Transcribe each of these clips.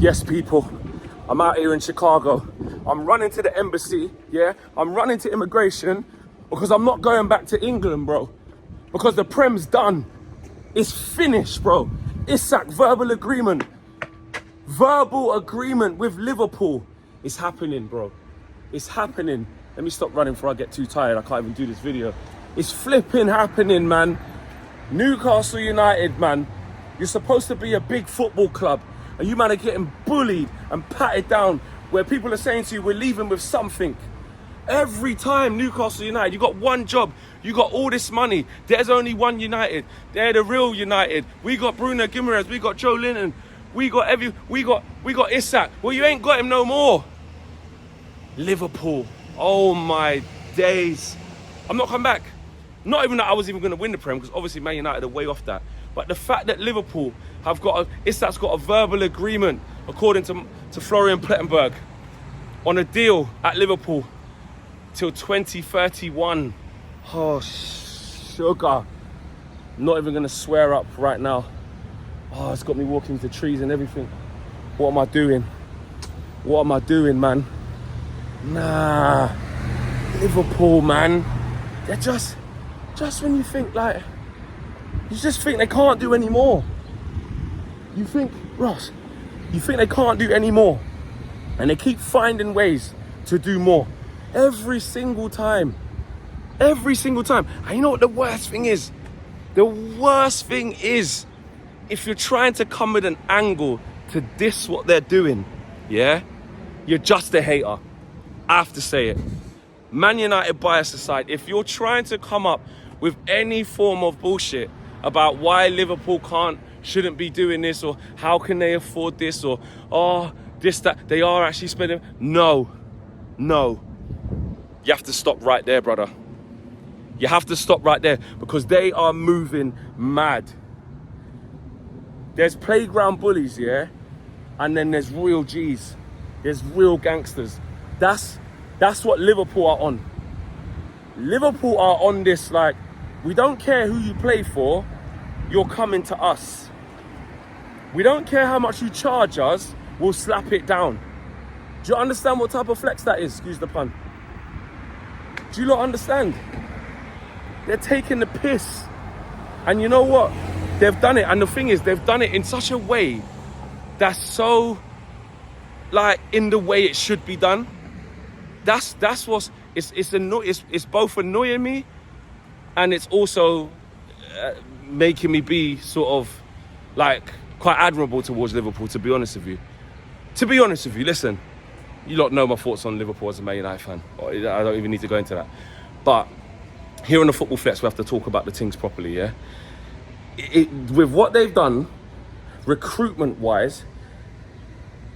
Yes, people, I'm out here in Chicago. I'm running to the embassy, yeah? I'm running to immigration because I'm not going back to England, bro. Because the Prem's done. It's finished, bro. Isak, verbal agreement. Verbal agreement with Liverpool. It's happening, bro. It's happening. Let me stop running before I get too tired. I can't even do this video. It's flipping happening, man. Newcastle United, man. You're supposed to be a big football club. And you man are getting bullied and patted down where people are saying to you, we're leaving with something. Every time Newcastle United, you got one job, you got all this money. There's only one United. They're the real United. We got Bruno Guimaraes, we got Joe Linton, we got Isak. Well, you ain't got him no more. Liverpool, oh my days. I'm not coming back. Not even that I was even going to win the Prem, because obviously Man United are way off that. But the fact that Liverpool have Isak's got a verbal agreement, according to Florian Plettenberg, on a deal at Liverpool till 2031. Oh, sugar. I'm not even going to swear up right now. Oh, it's got me walking into trees and everything. What am I doing? What am I doing, man? Nah. Liverpool, man. They're just when you think, like, you just think they can't do any more. You think, Ross, you think they can't do any more. And they keep finding ways to do more. Every single time. Every single time. And you know what the worst thing is? The worst thing is, if you're trying to come with an angle to diss what they're doing, yeah, you're just a hater. I have to say it. Man United bias aside, if you're trying to come up with any form of bullshit about why Liverpool shouldn't be doing this, or how can they afford this, or this, that, they are actually spending. No. You have to stop right there, brother. You have to stop right there, because they are moving mad. There's playground bullies, yeah? And then there's real G's. There's real gangsters. That's what Liverpool are on. Liverpool are on this, like, we don't care who you play for, you're coming to us. We don't care how much you charge us, we'll slap it down. Do you understand what type of flex that is? Excuse the pun. Do you not understand? They're taking the piss. And you know what? They've done it. And the thing is, they've done it in such a way that's so, like, in the way it should be done. That's what's, it's both annoying me, and it's also making me be sort of, like, quite admirable towards Liverpool, to be honest with you. To be honest with you, listen, you lot know my thoughts on Liverpool as a Man United fan. I don't even need to go into that. But here on the Football Flex, we have to talk about the things properly, yeah? With what they've done, recruitment-wise,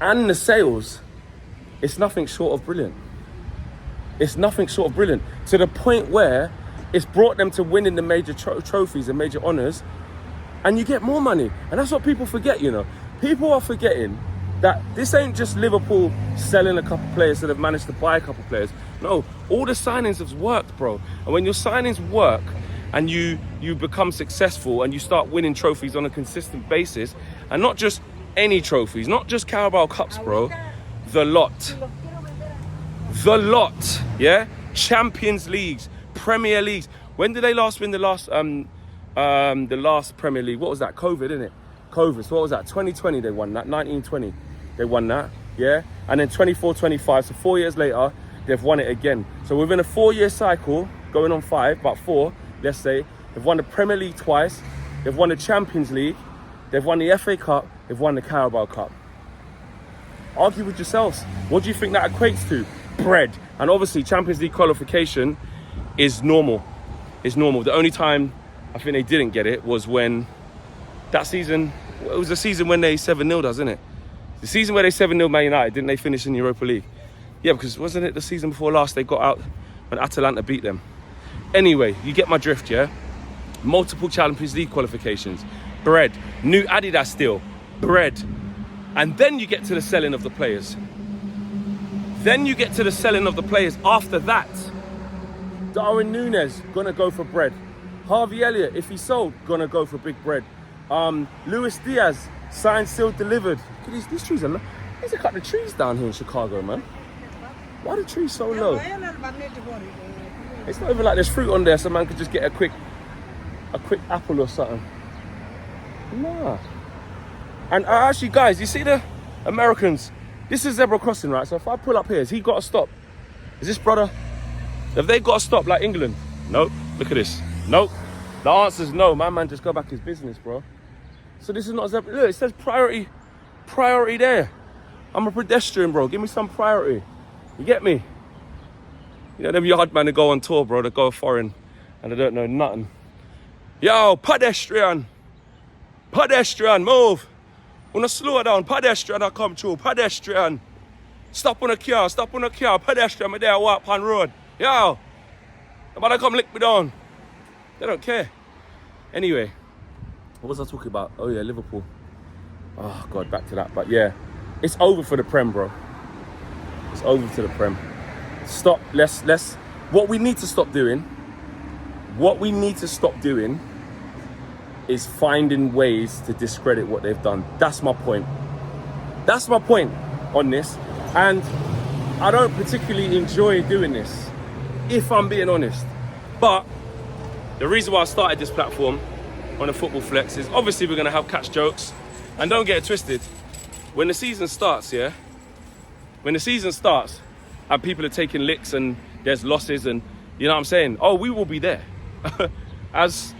and the sales, it's nothing short of brilliant. It's nothing short of brilliant. To the point where it's brought them to winning the major trophies and major honours, and you get more money. And that's what people forget, you know. People are forgetting that this ain't just Liverpool selling a couple players, so they've managed to buy a couple players. No, all the signings have worked, bro. And when your signings work and you become successful and you start winning trophies on a consistent basis, and not just any trophies, not just Carabao Cups, bro, the lot, yeah? Champions Leagues, Premier Leagues. When did they last win the last Premier League? What was that? COVID, innit? COVID. So what was that? 2020 they won that. 1920 they won that, yeah? And then 24-25, so 4 years later, they've won it again. So within a 4-year cycle, going on 5, but 4, let's say, they've won the Premier League twice, they've won the Champions League, they've won the FA Cup, they've won the Carabao Cup. Argue with yourselves. What do you think that equates to? Bread. And obviously, Champions League qualification is normal. It's normal. The only time I think they didn't get it was when that season, it was the season when they 7-0, doesn't it? The season where they 7-0 Man United, didn't they finish in the Europa League? Yeah, because wasn't it the season before last they got out when Atalanta beat them? Anyway, you get my drift, yeah? Multiple Champions League qualifications, bread, new Adidas deal, bread. And then you get to the selling of the players. After that, Darwin Núñez, gonna go for bread. Harvey Elliott, if he sold, gonna go for big bread. Luis Diaz, Signed, sealed, delivered. Look at these trees. Need to cut the trees down here in Chicago, man. Why are the trees so low? It's not even like there's fruit on there, so man could just get a quick apple or something. Nah. And actually, guys, you see the Americans? This is zebra crossing, right? So if I pull up here, has he got to stop? Is this brother? Have they got to stop like England? Nope. Look at this. Nope. The answer's no. My man just go back his business, bro. So this is not a zebra. Look, it says priority there. I'm a pedestrian, bro. Give me some priority. You get me? You know them yard man that go on tour, bro, that go foreign and they don't know nothing. Yo, pedestrian, move. Wanna slow down, pedestrian, I come through, pedestrian. Stop on a car, pedestrian, me there walk on road. Yo, nobody come lick me down. They don't care. Anyway, what was I talking about? Oh yeah, Liverpool. Oh God, back to that. But yeah, it's over for the Prem, bro. It's over to the Prem. Stop, let's, what we need to stop doing is finding ways to discredit what they've done. That's my point. That's my point on this. And I don't particularly enjoy doing this, if I'm being honest. But the reason why I started this platform on a Football Flex is obviously we're gonna have catch jokes. And don't get it twisted, when the season starts, yeah? When the season starts and people are taking licks and there's losses and, you know what I'm saying? Oh, we will be there. As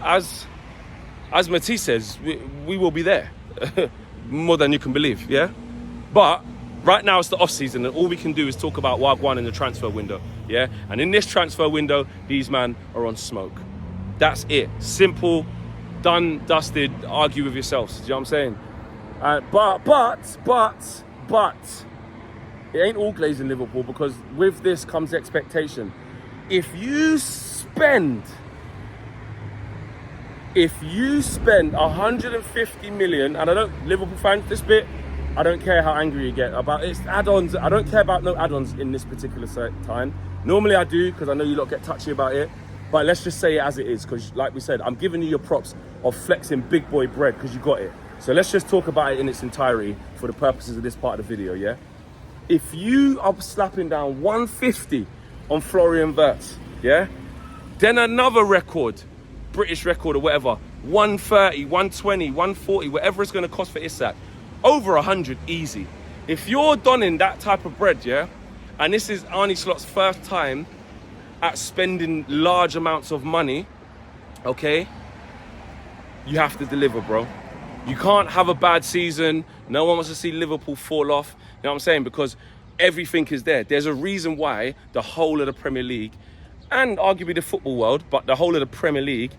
Matisse says, we will be there. More than you can believe, yeah? But right now it's the off season and all we can do is talk about Wagwan in the transfer window, yeah? And in this transfer window, these man are on smoke. That's it. Simple, done, dusted, argue with yourselves. Do you know what I'm saying? But it ain't all glazing Liverpool, because with this comes expectation. If you spend 150 million, and I don't, Liverpool fans, this bit, I don't care how angry you get about it. It's add-ons. I don't care about no add-ons in this particular time. Normally I do, because I know you lot get touchy about it. But let's just say it as it is, because like we said, I'm giving you your props of flexing big boy bread, because you got it. So let's just talk about it in its entirety for the purposes of this part of the video, yeah? If you are slapping down 150 on Florian Wirtz, yeah? Then another record, British record or whatever, 130, 120, 140, whatever it's going to cost for Isak, over 100 easy. If you're donning that type of bread, yeah? And this is Arne Slot's first time at spending large amounts of money, okay? You have to deliver, bro. You can't have a bad season. No one wants to see Liverpool fall off. You know what I'm saying? Because everything is there. There's a reason why the whole of the Premier League, and arguably the football world, but the whole of the Premier League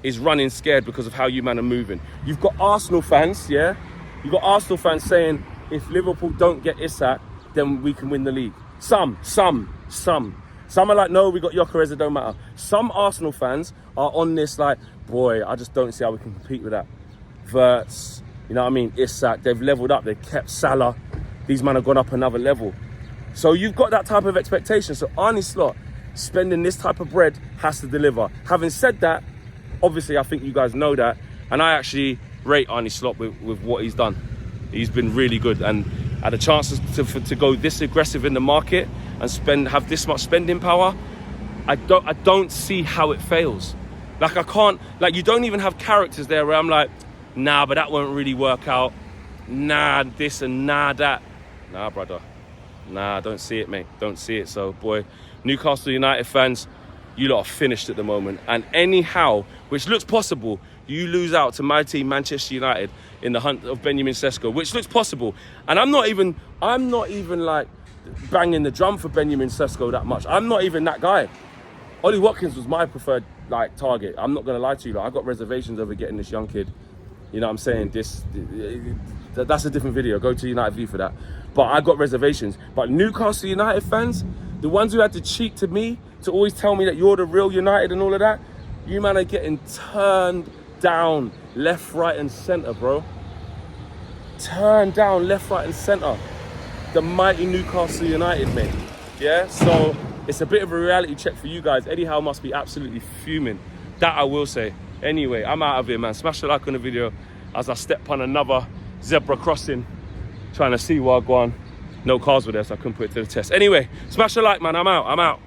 is running scared because of how you man are moving. You've got Arsenal fans, yeah? You've got Arsenal fans saying, if Liverpool don't get Isak, then we can win the league. Some are like, no, we got Gyökeres, it don't matter. Some Arsenal fans are on this like, boy, I just don't see how we can compete with that. Wirtz, you know what I mean, Isak, they've leveled up, they've kept Salah. These men have gone up another level. So you've got that type of expectation. So Arne Slot spending this type of bread has to deliver. Having said that, obviously I think you guys know that, and I actually rate Arne Slot with what he's done. He's been really good, and had a chance to go this aggressive in the market and have this much spending power. I don't see how it fails. Like I can't, like you don't even have characters there where I'm like, nah, but that won't really work out. Nah, this and nah, that. Nah, brother. Nah, don't see it, mate. Don't see it. So, boy, Newcastle United fans, you lot are finished at the moment. And anyhow, which looks possible, you lose out to my team, Manchester United, in the hunt of Benjamin Sesko, which looks possible. And I'm not even like banging the drum for Benjamin Sesko that much. I'm not even that guy. Ollie Watkins was my preferred like target. I'm not going to lie to you. Like, I got reservations over getting this young kid. You know what I'm saying? That's a different video. Go to United View for that. But I got reservations. But Newcastle United fans, the ones who had to cheat to me, to always tell me that you're the real United and all of that, you man are getting turned down left, right and centre, bro. Turned down left, right and centre. The mighty Newcastle United, mate. Yeah? So it's a bit of a reality check for you guys. Eddie Howe must be absolutely fuming. That I will say. Anyway, I'm out of here, man. Smash the like on the video as I step on another zebra crossing, trying to see what I go on. No cars were there, so I couldn't put it to the test. Anyway, smash a like, man. I'm out.